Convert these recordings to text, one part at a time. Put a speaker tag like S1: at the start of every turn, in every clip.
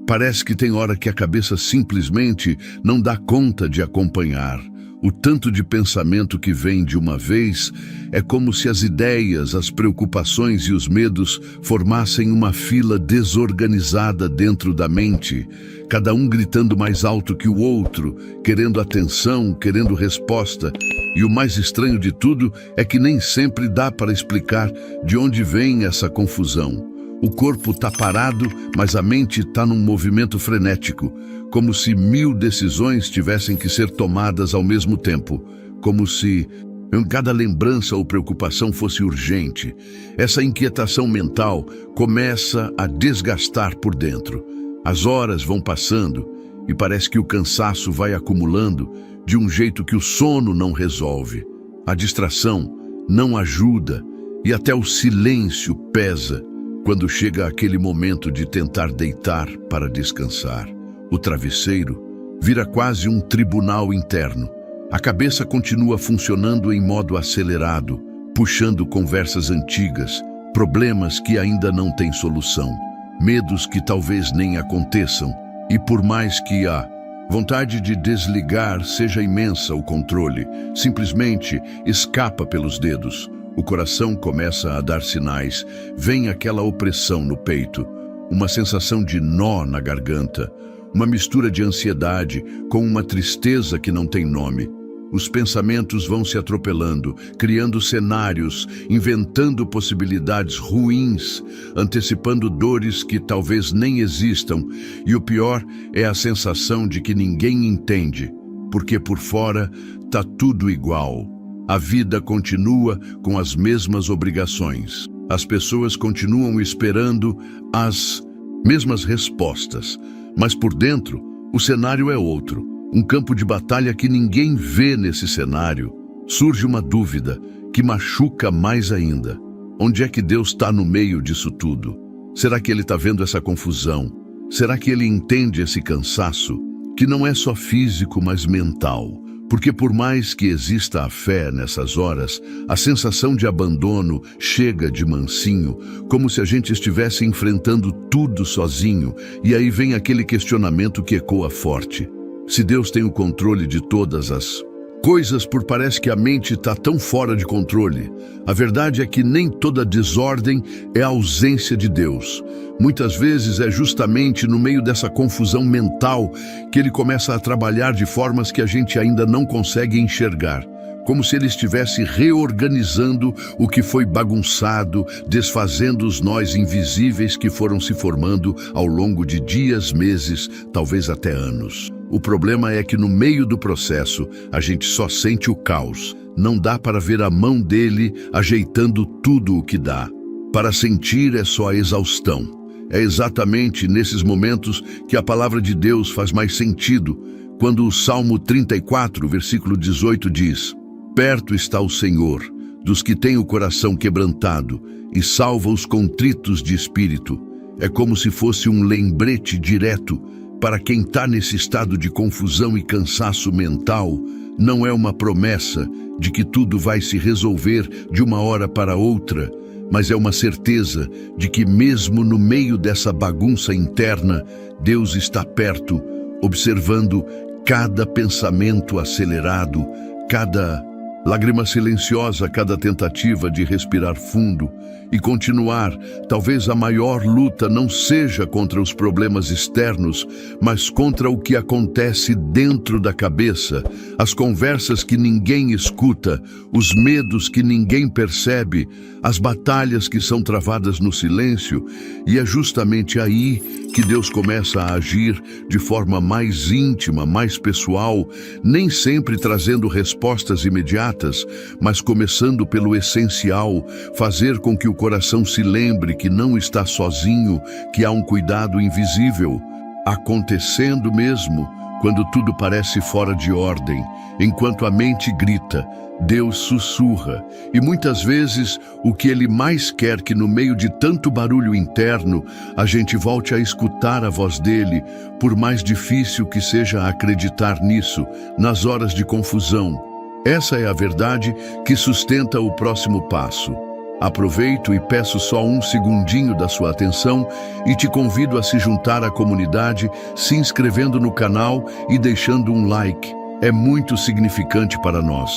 S1: Parece que tem hora que a cabeça simplesmente não dá conta de acompanhar. O tanto de pensamento que vem de uma vez é como se as ideias, as preocupações e os medos formassem uma fila desorganizada dentro da mente, cada um gritando mais alto que o outro, querendo atenção, querendo resposta. E o mais estranho de tudo é que nem sempre dá para explicar de onde vem essa confusão. O corpo está parado, mas a mente está num movimento frenético, como se 1000 decisões tivessem que ser tomadas ao mesmo tempo, como se cada lembrança ou preocupação fosse urgente. Essa inquietação mental começa a desgastar por dentro. As horas vão passando e parece que o cansaço vai acumulando de um jeito que o sono não resolve. A distração não ajuda e até o silêncio pesa quando chega aquele momento de tentar deitar para descansar. O travesseiro vira quase um tribunal interno. A cabeça continua funcionando em modo acelerado, puxando conversas antigas, problemas que ainda não têm solução, medos que talvez nem aconteçam, e por mais que a vontade de desligar seja imensa, o controle simplesmente escapa pelos dedos. O coração começa a dar sinais, vem aquela opressão no peito, uma sensação de nó na garganta, uma mistura de ansiedade com uma tristeza que não tem nome. Os pensamentos vão se atropelando, criando cenários, inventando possibilidades ruins, antecipando dores que talvez nem existam, e o pior é a sensação de que ninguém entende, porque por fora tá tudo igual. A vida continua com as mesmas obrigações. As pessoas continuam esperando as mesmas respostas, mas por dentro o cenário é outro. Um campo de batalha que ninguém vê nesse cenário. Surge uma dúvida que machuca mais ainda. Onde é que Deus está no meio disso tudo? Será que Ele está vendo essa confusão? Será que Ele entende esse cansaço? Que não é só físico, mas mental. Porque por mais que exista a fé nessas horas, a sensação de abandono chega de mansinho, como se a gente estivesse enfrentando tudo sozinho, e aí vem aquele questionamento que ecoa forte. Se Deus tem o controle de todas as coisas, parece que a mente está tão fora de controle. A verdade é que nem toda desordem é a ausência de Deus. Muitas vezes é justamente no meio dessa confusão mental que Ele começa a trabalhar de formas que a gente ainda não consegue enxergar. Como se Ele estivesse reorganizando o que foi bagunçado, desfazendo os nós invisíveis que foram se formando ao longo de dias, meses, talvez até anos. O problema é que no meio do processo a gente só sente o caos. Não dá para ver a mão dele ajeitando tudo o que dá. Para sentir é só a exaustão. É exatamente nesses momentos que a palavra de Deus faz mais sentido, quando o Salmo 34, versículo 18 diz: "Perto está o Senhor dos que têm o coração quebrantado e salva os contritos de espírito." É como se fosse um lembrete direto para quem está nesse estado de confusão e cansaço mental. Não é uma promessa de que tudo vai se resolver de uma hora para outra, mas é uma certeza de que mesmo no meio dessa bagunça interna, Deus está perto, observando cada pensamento acelerado, cada lágrima silenciosa, cada tentativa de respirar fundo e continuar. Talvez a maior luta não seja contra os problemas externos, mas contra o que acontece dentro da cabeça, as conversas que ninguém escuta, os medos que ninguém percebe, as batalhas que são travadas no silêncio. E é justamente aí que Deus começa a agir de forma mais íntima, mais pessoal, nem sempre trazendo respostas imediatas, mas começando pelo essencial, fazer com que o coração se lembre que não está sozinho, que há um cuidado invisível, acontecendo mesmo quando tudo parece fora de ordem. Enquanto a mente grita, Deus sussurra, e muitas vezes o que Ele mais quer que no meio de tanto barulho interno a gente volte a escutar a voz dele, por mais difícil que seja acreditar nisso, nas horas de confusão. Essa é a verdade que sustenta o próximo passo. Aproveito e peço só um segundinho da sua atenção e te convido a se juntar à comunidade, se inscrevendo no canal e deixando um like. É muito significante para nós.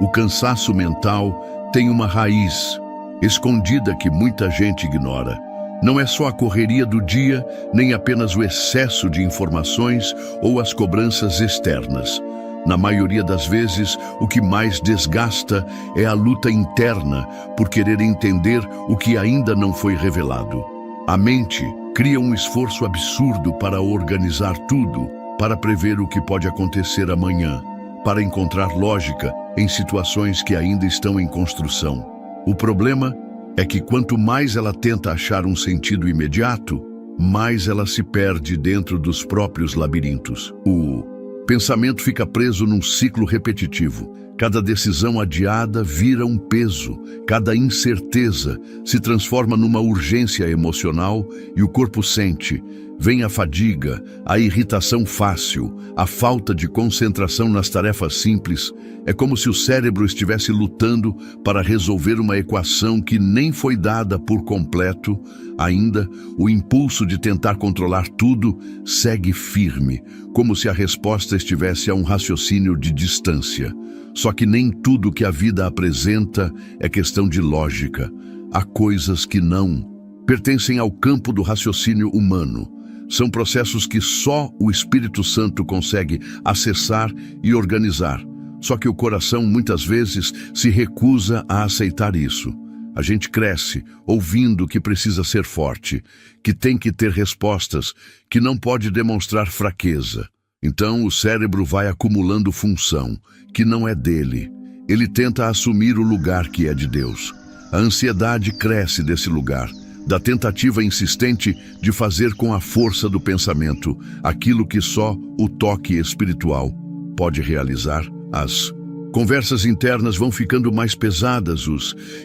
S1: O cansaço mental tem uma raiz escondida que muita gente ignora. Não é só a correria do dia, nem apenas o excesso de informações ou as cobranças externas. Na maioria das vezes, o que mais desgasta é a luta interna por querer entender o que ainda não foi revelado. A mente cria um esforço absurdo para organizar tudo, para prever o que pode acontecer amanhã, para encontrar lógica em situações que ainda estão em construção. O problema é que quanto mais ela tenta achar um sentido imediato, mais ela se perde dentro dos próprios labirintos. O pensamento fica preso num ciclo repetitivo. Cada decisão adiada vira um peso, cada incerteza se transforma numa urgência emocional e o corpo sente. Vem a fadiga, a irritação fácil, a falta de concentração nas tarefas simples. É como se o cérebro estivesse lutando para resolver uma equação que nem foi dada por completo. Ainda, o impulso de tentar controlar tudo segue firme, como se a resposta estivesse a um raciocínio de distância. Só que nem tudo que a vida apresenta é questão de lógica. Há coisas que não pertencem ao campo do raciocínio humano. São processos que só o Espírito Santo consegue acessar e organizar. Só que o coração muitas vezes se recusa a aceitar isso. A gente cresce ouvindo que precisa ser forte, que tem que ter respostas, que não pode demonstrar fraqueza. Então o cérebro vai acumulando função, que não é dele. Ele tenta assumir o lugar que é de Deus. A ansiedade cresce desse lugar, da tentativa insistente de fazer com a força do pensamento aquilo que só o toque espiritual pode realizar. As conversas internas vão ficando mais pesadas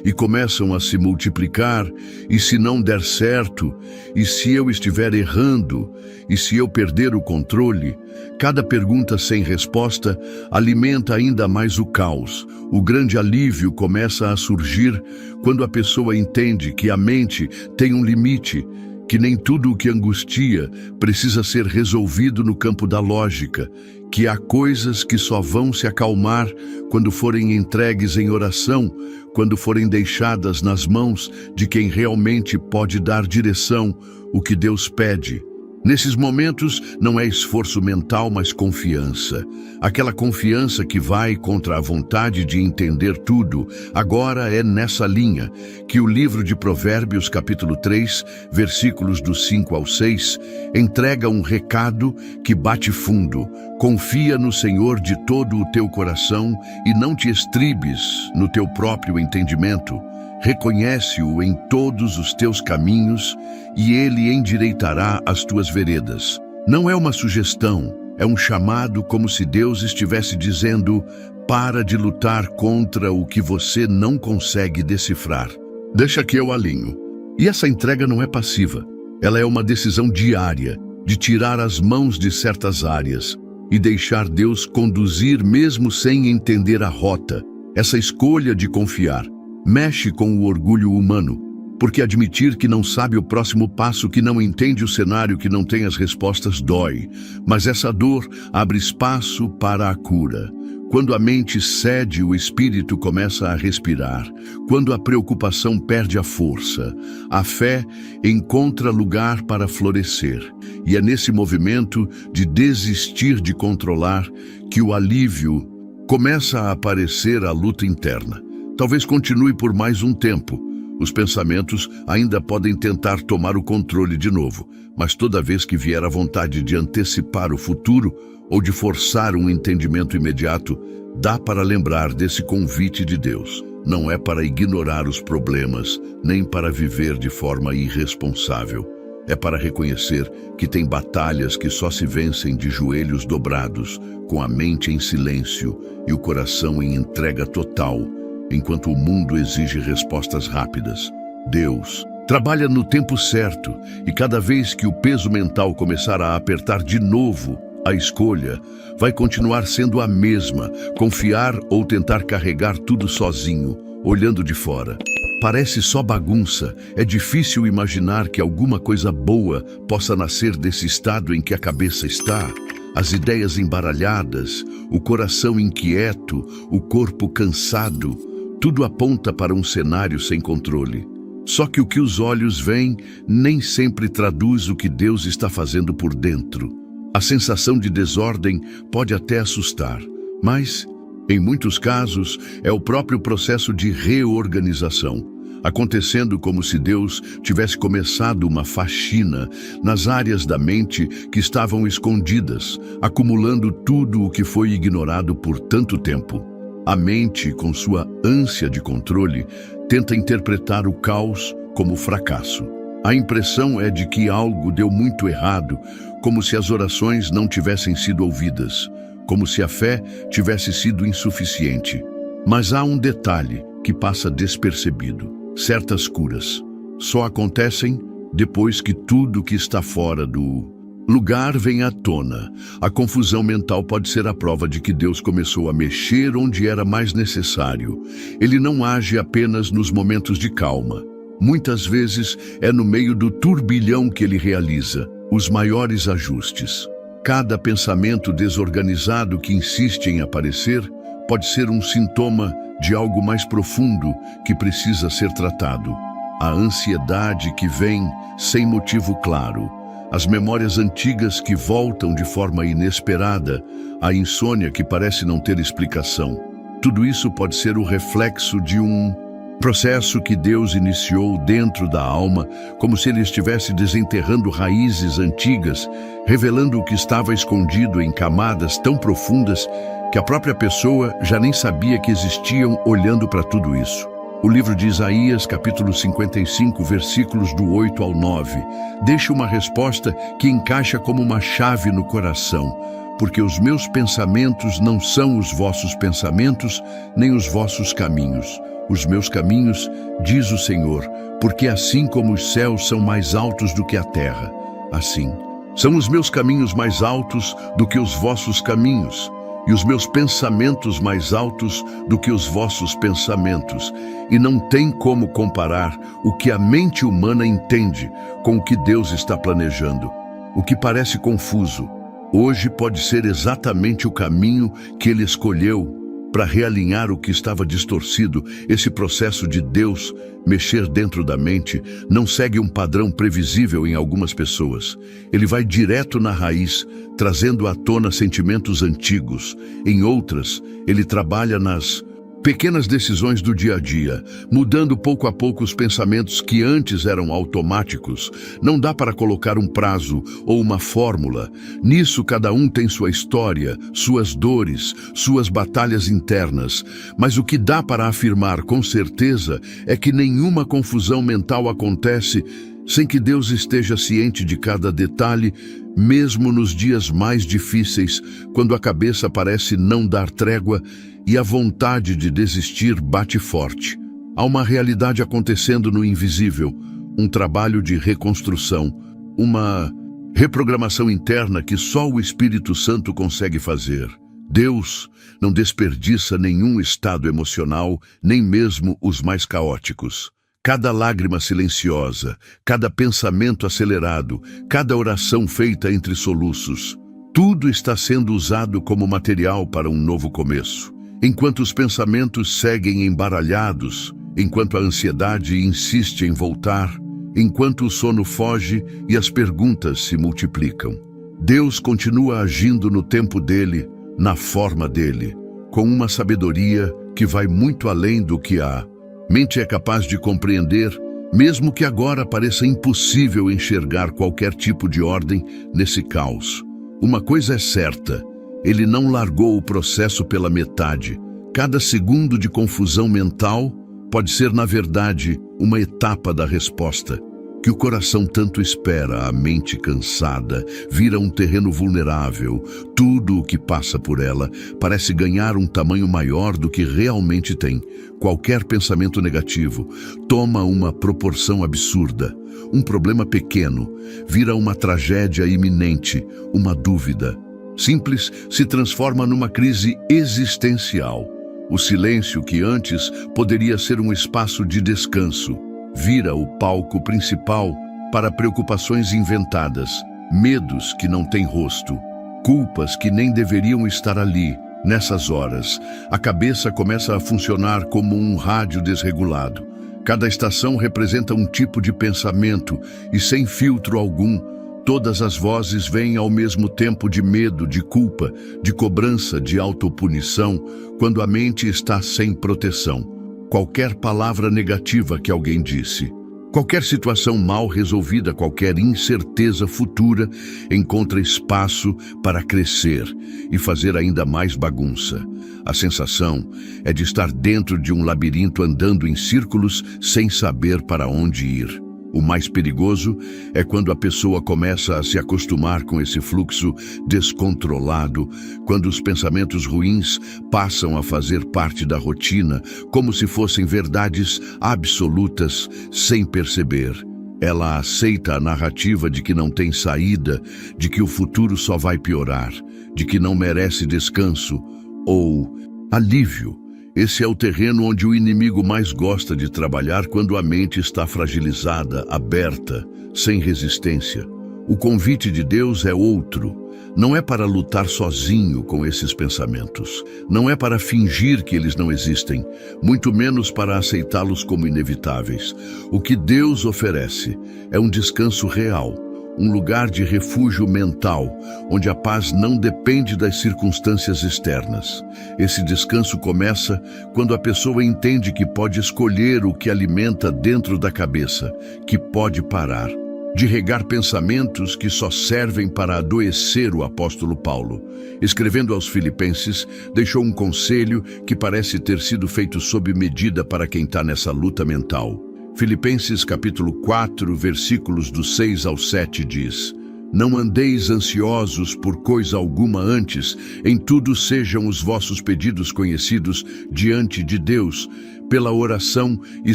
S1: e começam a se multiplicar. E se não der certo? E se eu estiver errando? E se eu perder o controle? Cada pergunta sem resposta alimenta ainda mais o caos. O grande alívio começa a surgir quando a pessoa entende que a mente tem um limite, que nem tudo o que angustia precisa ser resolvido no campo da lógica, que há coisas que só vão se acalmar quando forem entregues em oração, quando forem deixadas nas mãos de quem realmente pode dar direção, o que Deus pede. Nesses momentos não é esforço mental, mas confiança. Aquela confiança que vai contra a vontade de entender tudo. Agora é nessa linha que o livro de Provérbios, capítulo 3, versículos do 5 ao 6, entrega um recado que bate fundo. Confia no Senhor de todo o teu coração e não te estribes no teu próprio entendimento. Reconhece-o em todos os teus caminhos e ele endireitará as tuas veredas. Não é uma sugestão, é um chamado, como se Deus estivesse dizendo: para de lutar contra o que você não consegue decifrar. Deixa que eu alinho. E essa entrega não é passiva. Ela é uma decisão diária de tirar as mãos de certas áreas e deixar Deus conduzir mesmo sem entender a rota. Essa escolha de confiar mexe com o orgulho humano, porque admitir que não sabe o próximo passo, que não entende o cenário, que não tem as respostas dói. Mas essa dor abre espaço para a cura. Quando a mente cede, o espírito começa a respirar. Quando a preocupação perde a força, a fé encontra lugar para florescer. E é nesse movimento de desistir de controlar que o alívio começa a aparecer, a luta interna. Talvez continue por mais um tempo. Os pensamentos ainda podem tentar tomar o controle de novo, mas toda vez que vier a vontade de antecipar o futuro ou de forçar um entendimento imediato, dá para lembrar desse convite de Deus. Não é para ignorar os problemas, nem para viver de forma irresponsável. É para reconhecer que tem batalhas que só se vencem de joelhos dobrados, com a mente em silêncio e o coração em entrega total. Enquanto o mundo exige respostas rápidas, Deus trabalha no tempo certo, e cada vez que o peso mental começar a apertar de novo, a escolha vai continuar sendo a mesma: confiar ou tentar carregar tudo sozinho, olhando de fora. parece só bagunça, é difícil imaginar que alguma coisa boa possa nascer desse estado em que a cabeça está. As ideias embaralhadas, o coração inquieto, o corpo cansado, tudo aponta para um cenário sem controle. Só que o que os olhos veem nem sempre traduz o que Deus está fazendo por dentro. A sensação de desordem pode até assustar, mas, em muitos casos, é o próprio processo de reorganização, acontecendo como se Deus tivesse começado uma faxina nas áreas da mente que estavam escondidas, acumulando tudo o que foi ignorado por tanto tempo. A mente, com sua ânsia de controle, tenta interpretar o caos como fracasso. A impressão é de que algo deu muito errado, como se as orações não tivessem sido ouvidas, como se a fé tivesse sido insuficiente. Mas há um detalhe que passa despercebido. Certas curas só acontecem depois que tudo que está fora do lugar vem à tona. A confusão mental pode ser a prova de que Deus começou a mexer onde era mais necessário. Ele não age apenas nos momentos de calma. Muitas vezes é no meio do turbilhão que ele realiza os maiores ajustes. Cada pensamento desorganizado que insiste em aparecer pode ser um sintoma de algo mais profundo que precisa ser tratado. A ansiedade que vem sem motivo claro, as memórias antigas que voltam de forma inesperada, a insônia que parece não ter explicação. Tudo isso pode ser o reflexo de um processo que Deus iniciou dentro da alma, como se ele estivesse desenterrando raízes antigas, revelando o que estava escondido em camadas tão profundas que a própria pessoa já nem sabia que existiam olhando para tudo isso. O livro de Isaías, capítulo 55, versículos do 8 ao 9, deixa uma resposta que encaixa como uma chave no coração. Porque os meus pensamentos não são os vossos pensamentos, nem os vossos caminhos. Os meus caminhos, diz o Senhor, porque assim como os céus são mais altos do que a terra, assim são os meus caminhos mais altos do que os vossos caminhos, e os meus pensamentos mais altos do que os vossos pensamentos. E não tem como comparar o que a mente humana entende com o que Deus está planejando. O que parece confuso, hoje pode ser exatamente o caminho que ele escolheu para realinhar o que estava distorcido. Esse processo de Deus mexer dentro da mente não segue um padrão previsível em algumas pessoas. Ele vai direto na raiz, trazendo à tona sentimentos antigos. Em outras, ele trabalha nas pequenas decisões do dia a dia, mudando pouco a pouco os pensamentos que antes eram automáticos. Não dá para colocar um prazo ou uma fórmula. Nisso, cada um tem sua história, suas dores, suas batalhas internas. Mas o que dá para afirmar com certeza é que nenhuma confusão mental acontece sem que Deus esteja ciente de cada detalhe, mesmo nos dias mais difíceis, quando a cabeça parece não dar trégua e a vontade de desistir bate forte. Há uma realidade acontecendo no invisível, um trabalho de reconstrução, uma reprogramação interna que só o Espírito Santo consegue fazer. Deus não desperdiça nenhum estado emocional, nem mesmo os mais caóticos. Cada lágrima silenciosa, cada pensamento acelerado, cada oração feita entre soluços, tudo está sendo usado como material para um novo começo. Enquanto os pensamentos seguem embaralhados, enquanto a ansiedade insiste em voltar, enquanto o sono foge e as perguntas se multiplicam, Deus continua agindo no tempo dele, na forma dele, com uma sabedoria que vai muito além do que a mente é capaz de compreender, mesmo que agora pareça impossível enxergar qualquer tipo de ordem nesse caos. Uma coisa é certa, ele não largou o processo pela metade. Cada segundo de confusão mental pode ser, na verdade, uma etapa da resposta, que o coração tanto espera. A mente cansada vira um terreno vulnerável. Tudo o que passa por ela parece ganhar um tamanho maior do que realmente tem. Qualquer pensamento negativo toma uma proporção absurda. Um problema pequeno vira uma tragédia iminente, uma dúvida simples se transforma numa crise existencial. O silêncio, que antes poderia ser um espaço de descanso, vira o palco principal para preocupações inventadas, medos que não têm rosto, culpas que nem deveriam estar ali. Nessas horas, a cabeça começa a funcionar como um rádio desregulado. Cada estação representa um tipo de pensamento e, sem filtro algum, todas as vozes vêm ao mesmo tempo de medo, de culpa, de cobrança, de autopunição, quando a mente está sem proteção. Qualquer palavra negativa que alguém disse, qualquer situação mal resolvida, qualquer incerteza futura encontra espaço para crescer e fazer ainda mais bagunça. A sensação é de estar dentro de um labirinto andando em círculos sem saber para onde ir. O mais perigoso é quando a pessoa começa a se acostumar com esse fluxo descontrolado, quando os pensamentos ruins passam a fazer parte da rotina, como se fossem verdades absolutas, sem perceber. Ela aceita a narrativa de que não tem saída, de que o futuro só vai piorar, de que não merece descanso ou alívio. Esse é o terreno onde o inimigo mais gosta de trabalhar quando a mente está fragilizada, aberta, sem resistência. O convite de Deus é outro. Não é para lutar sozinho com esses pensamentos. Não é para fingir que eles não existem, muito menos para aceitá-los como inevitáveis. O que Deus oferece é um descanso real, um lugar de refúgio mental, onde a paz não depende das circunstâncias externas. Esse descanso começa quando a pessoa entende que pode escolher o que alimenta dentro da cabeça, que pode parar de regar pensamentos que só servem para adoecer. O apóstolo Paulo, escrevendo aos Filipenses, deixou um conselho que parece ter sido feito sob medida para quem está nessa luta mental. Filipenses capítulo 4, versículos do 6 ao 7 diz: Não andeis ansiosos por coisa alguma antes, em tudo sejam os vossos pedidos conhecidos diante de Deus, pela oração e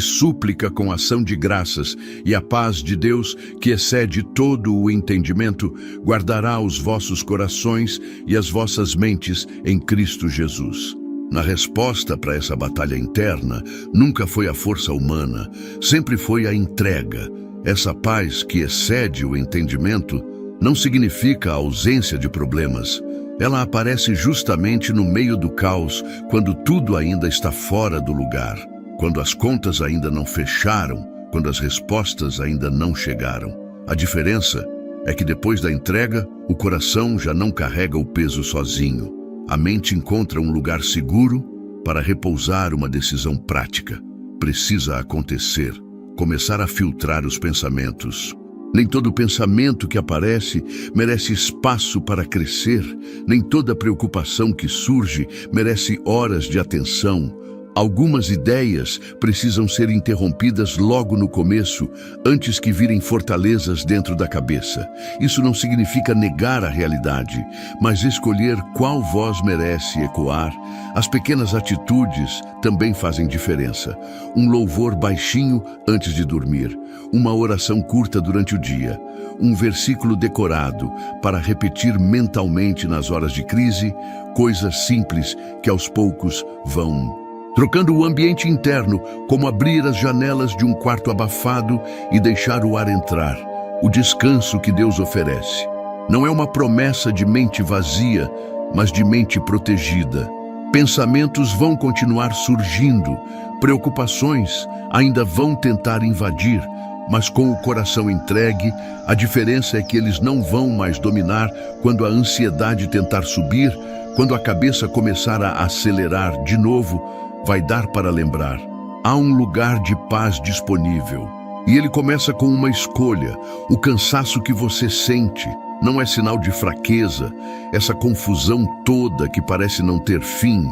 S1: súplica com ação de graças, e a paz de Deus, que excede todo o entendimento, guardará os vossos corações e as vossas mentes em Cristo Jesus. Na resposta para essa batalha interna, nunca foi a força humana, sempre foi a entrega. Essa paz que excede o entendimento não significa a ausência de problemas. Ela aparece justamente no meio do caos, quando tudo ainda está fora do lugar, quando as contas ainda não fecharam, quando as respostas ainda não chegaram. A diferença é que depois da entrega, o coração já não carrega o peso sozinho. A mente encontra um lugar seguro para repousar uma decisão prática. Precisa acontecer, começar a filtrar os pensamentos. Nem todo pensamento que aparece merece espaço para crescer, nem toda preocupação que surge merece horas de atenção. Algumas ideias precisam ser interrompidas logo no começo, antes que virem fortalezas dentro da cabeça. Isso não significa negar a realidade, mas escolher qual voz merece ecoar. As pequenas atitudes também fazem diferença. Um louvor baixinho antes de dormir, uma oração curta durante o dia, um versículo decorado para repetir mentalmente nas horas de crise, coisas simples que aos poucos vão trocando o ambiente interno, como abrir as janelas de um quarto abafado e deixar o ar entrar. O descanso que Deus oferece não é uma promessa de mente vazia, mas de mente protegida. Pensamentos vão continuar surgindo, preocupações ainda vão tentar invadir, mas com o coração entregue, a diferença é que eles não vão mais dominar quando a ansiedade tentar subir, quando a cabeça começar a acelerar de novo. Vai dar para lembrar. Há um lugar de paz disponível. E ele começa com uma escolha. O cansaço que você sente não é sinal de fraqueza. Essa confusão toda que parece não ter fim,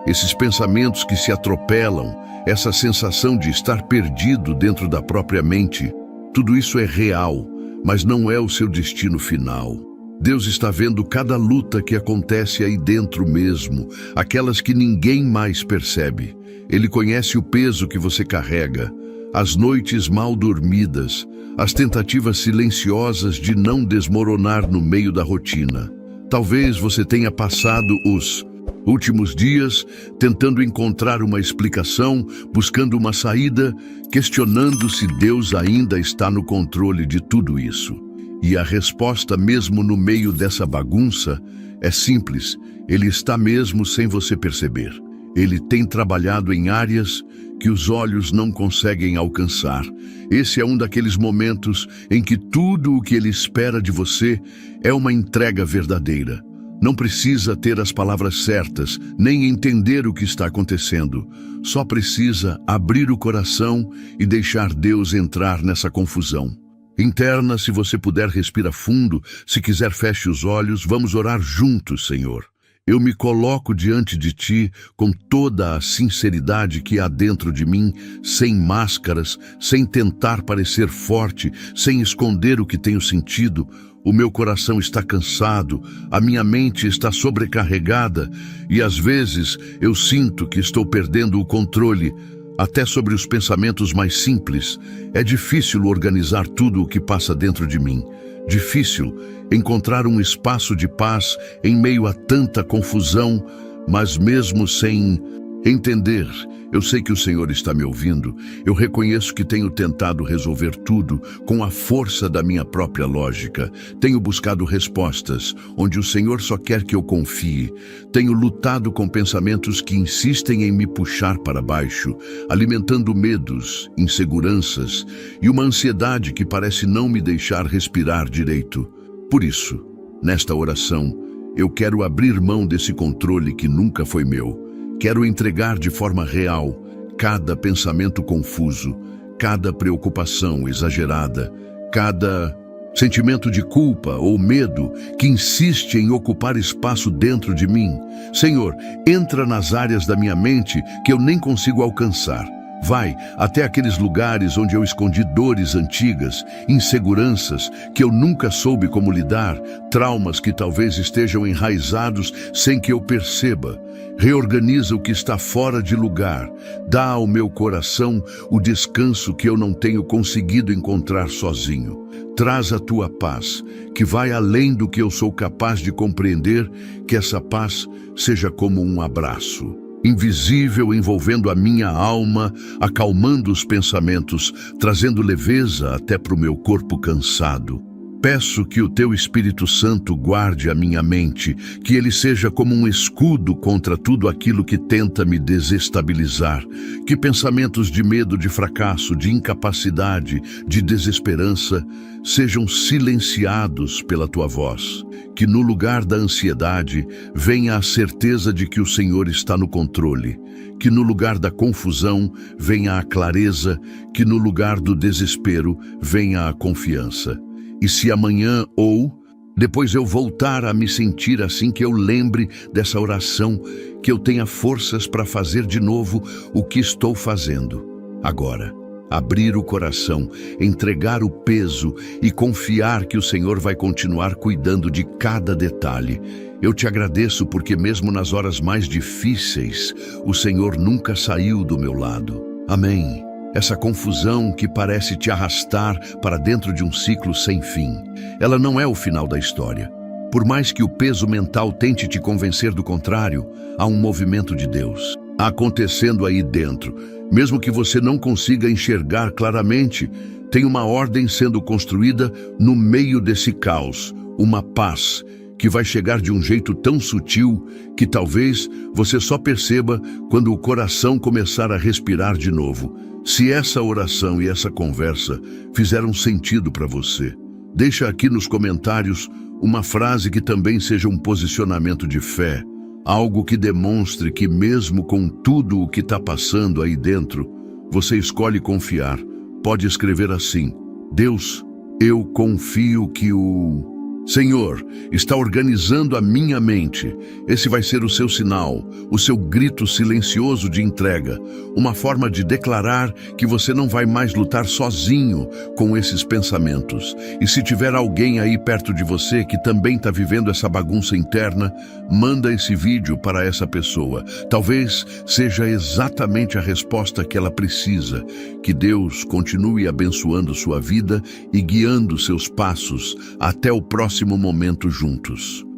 S1: esses pensamentos que se atropelam, essa sensação de estar perdido dentro da própria mente, tudo isso é real, mas não é o seu destino final. Deus está vendo cada luta que acontece aí dentro mesmo, aquelas que ninguém mais percebe. Ele conhece o peso que você carrega, as noites mal dormidas, as tentativas silenciosas de não desmoronar no meio da rotina. Talvez você tenha passado os Últimos dias, tentando encontrar uma explicação, buscando uma saída, questionando se Deus ainda está no controle de tudo isso. E a resposta, mesmo no meio dessa bagunça, é simples. Ele está mesmo sem você perceber. Ele tem trabalhado em áreas que os olhos não conseguem alcançar. Esse é um daqueles momentos em que tudo o que Ele espera de você é uma entrega verdadeira. Não precisa ter as palavras certas, nem entender o que está acontecendo. Só precisa abrir o coração e deixar Deus entrar nessa confusão interna. Se você puder, respira fundo. Se quiser, feche os olhos. Vamos orar juntos, Senhor. Eu me coloco diante de Ti com toda a sinceridade que há dentro de mim, sem máscaras, sem tentar parecer forte, sem esconder o que tenho sentido. O meu coração está cansado, a minha mente está sobrecarregada e às vezes eu sinto que estou perdendo o controle, até sobre os pensamentos mais simples. É difícil organizar tudo o que passa dentro de mim. Difícil encontrar um espaço de paz em meio a tanta confusão, mas mesmo sem entender, eu sei que o Senhor está me ouvindo. Eu reconheço que tenho tentado resolver tudo com a força da minha própria lógica. Tenho buscado respostas onde o Senhor só quer que eu confie. Tenho lutado com pensamentos que insistem em me puxar para baixo, alimentando medos, inseguranças e uma ansiedade que parece não me deixar respirar direito. Por isso, nesta oração, eu quero abrir mão desse controle que nunca foi meu. Quero entregar de forma real cada pensamento confuso, cada preocupação exagerada, cada sentimento de culpa ou medo que insiste em ocupar espaço dentro de mim. Senhor, entra nas áreas da minha mente que eu nem consigo alcançar. Vai até aqueles lugares onde eu escondi dores antigas, inseguranças que eu nunca soube como lidar, traumas que talvez estejam enraizados sem que eu perceba. Reorganiza o que está fora de lugar. Dá ao meu coração o descanso que eu não tenho conseguido encontrar sozinho. Traz a tua paz, que vai além do que eu sou capaz de compreender, que essa paz seja como um abraço invisível envolvendo a minha alma, acalmando os pensamentos, trazendo leveza até para o meu corpo cansado. Peço que o Teu Espírito Santo guarde a minha mente, que ele seja como um escudo contra tudo aquilo que tenta me desestabilizar, que pensamentos de medo, de fracasso, de incapacidade, de desesperança sejam silenciados pela Tua voz, que no lugar da ansiedade venha a certeza de que o Senhor está no controle, que no lugar da confusão venha a clareza, que no lugar do desespero venha a confiança. E se amanhã ou depois eu voltar a me sentir assim, que eu lembre dessa oração, que eu tenha forças para fazer de novo o que estou fazendo agora. Abrir o coração, entregar o peso e confiar que o Senhor vai continuar cuidando de cada detalhe. Eu te agradeço porque mesmo nas horas mais difíceis, o Senhor nunca saiu do meu lado. Amém. Essa confusão que parece te arrastar para dentro de um ciclo sem fim, ela não é o final da história. Por mais que o peso mental tente te convencer do contrário, há um movimento de Deus acontecendo aí dentro. Mesmo que você não consiga enxergar claramente, tem uma ordem sendo construída no meio desse caos, uma paz que vai chegar de um jeito tão sutil que talvez você só perceba quando o coração começar a respirar de novo. Se essa oração e essa conversa fizeram sentido para você, deixa aqui nos comentários uma frase que também seja um posicionamento de fé, algo que demonstre que mesmo com tudo o que está passando aí dentro, você escolhe confiar. Pode escrever assim: Deus, eu confio que o Senhor está organizando a minha mente. Esse vai ser o seu sinal, o seu grito silencioso de entrega, uma forma de declarar que você não vai mais lutar sozinho com esses pensamentos. E se tiver alguém aí perto de você que também está vivendo essa bagunça interna, manda esse vídeo para essa pessoa. Talvez seja exatamente a resposta que ela precisa. Que Deus continue abençoando sua vida e guiando seus passos até o próximo momento juntos.